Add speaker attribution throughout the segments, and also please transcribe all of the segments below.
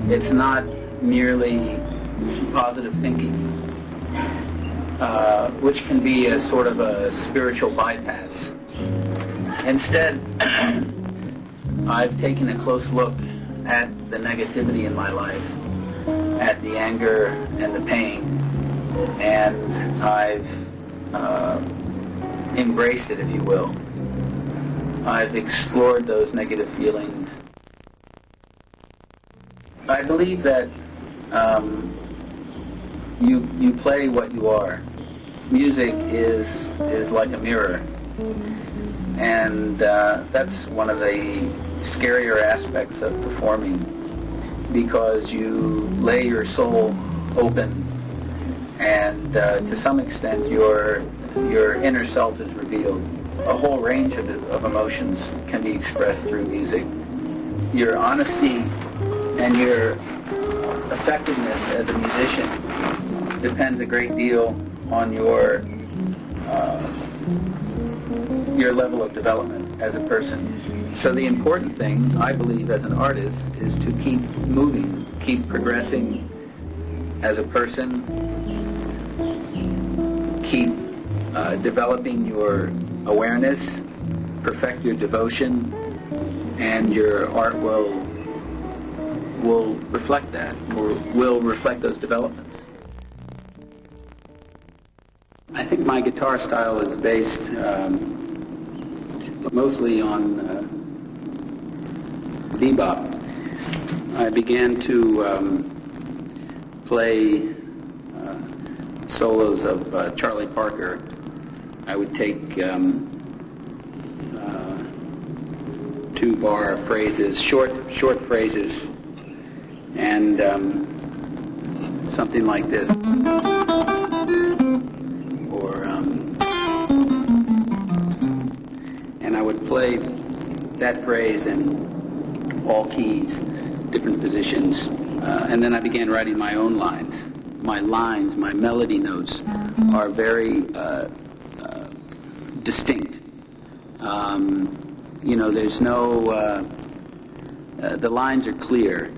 Speaker 1: It's not merely positive thinking, which can be a sort of a spiritual bypass. Instead, I've taken a close look at the negativity in my life, at the anger and the pain, and I've embraced it, if you will. I've explored those negative feelings. I believe that you play what you are. Music is like a mirror, and that's one of the scarier aspects of performing, because you lay your soul open, and to some extent your inner self is revealed. A whole range of emotions can be expressed through music. Your honesty and your effectiveness as a musician depends a great deal on your level of development as a person. So the important thing, I believe, as an artist, is to keep moving, keep progressing as a person, keep developing your awareness, perfect your devotion, and your art will reflect that, or will reflect those developments. I think my guitar style is based mostly on bebop. I began to play solos of Charlie Parker. I would take two-bar phrases, short phrases, and something like this, or and I would play that phrase in all keys, different positions, and then I began writing my own lines. My melody notes are very distinct. There's no, the lines are clear,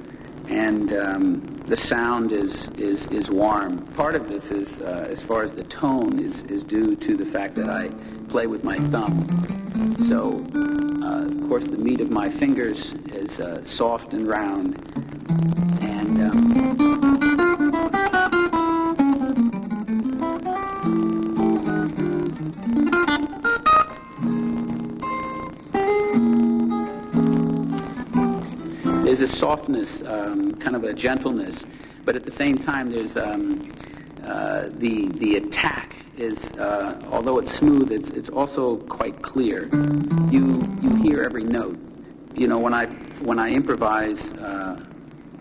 Speaker 1: and the sound is warm. Part of this is, as far as the tone, is due to the fact that I play with my thumb. So, of course, the meat of my fingers is soft and round, and there's a softness, kind of a gentleness, but at the same time there's the attack is, although it's smooth, it's also quite clear. You hear every note. When I improvise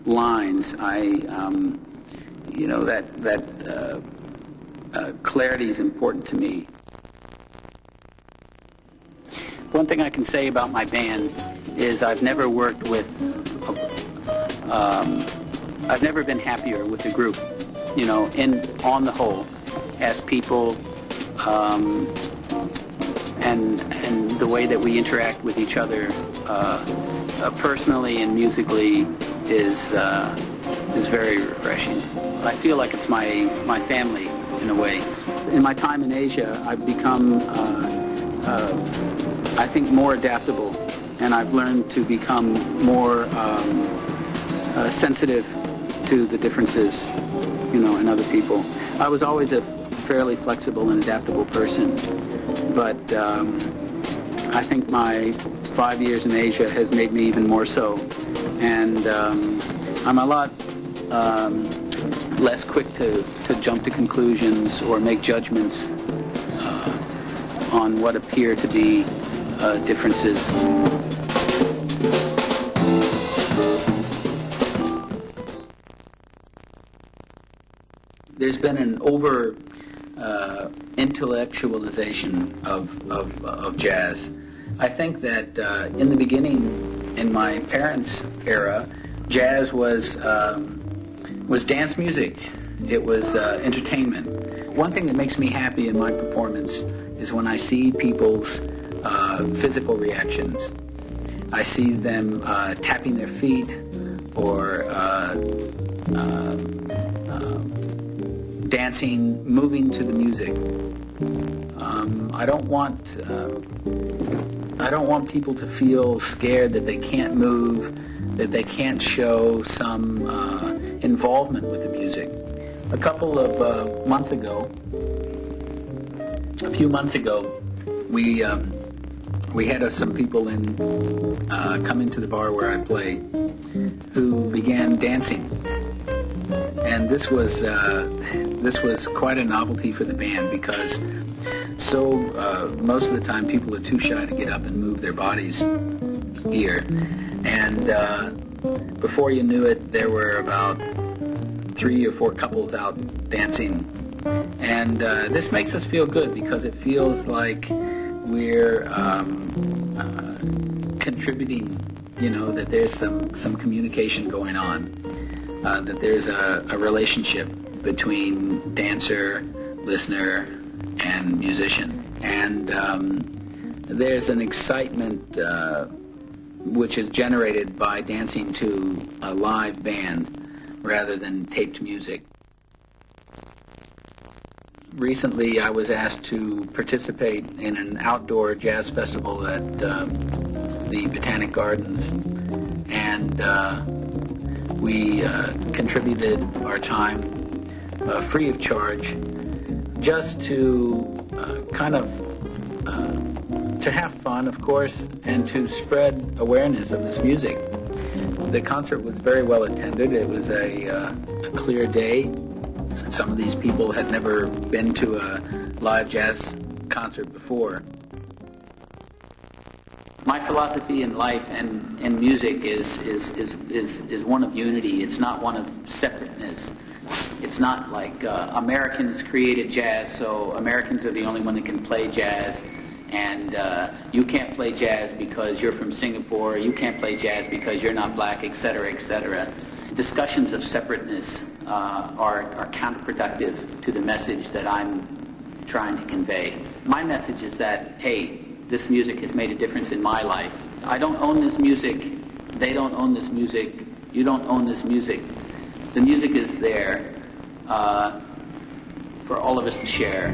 Speaker 1: lines, that clarity is important to me. One thing I can say about my band is I've never worked with, I've never been happier with the group, on the whole, as people, and the way that we interact with each other, personally and musically, is very refreshing. I feel like it's my family in a way. In my time in Asia, I've become, I think, more adaptable, and I've learned to become more sensitive to the differences, in other people. I was always a fairly flexible and adaptable person, but I think my 5 years in Asia has made me even more so, and I'm a lot less quick to jump to conclusions or make judgments on what appear to be differences. There's been an over intellectualization of jazz. I think that in the beginning, in my parents' era, jazz was dance music. It was entertainment. One thing that makes me happy in my performance is when I see people's physical reactions. I see them tapping their feet, or dancing, moving to the music. I don't want people to feel scared that they can't move, that they can't show some involvement with the music. A few months ago, we had some people come into the bar where I play who began dancing, and this was quite a novelty for the band because most of the time people are too shy to get up and move their bodies here, and before you knew it, there were about 3 or 4 couples out dancing, and this makes us feel good because it feels like we're contributing, that there's some communication going on, that there's a relationship between dancer, listener, and musician. And there's an excitement which is generated by dancing to a live band rather than taped music. Recently, I was asked to participate in an outdoor jazz festival at the Botanic Gardens, and we contributed our time free of charge, just to to have fun, of course, and to spread awareness of this music. The concert was very well attended. It was a clear day. Some of these people had never been to a live jazz concert before. My philosophy in life and in music is one of unity. It's not one of separateness. It's not like Americans created jazz, so Americans are the only one that can play jazz, and you can't play jazz because you're from Singapore, you can't play jazz because you're not black, etc., etc. Discussions of separateness are counterproductive to the message that I'm trying to convey. My message is that, hey, this music has made a difference in my life. I don't own this music, they don't own this music, you don't own this music. The music is there for all of us to share.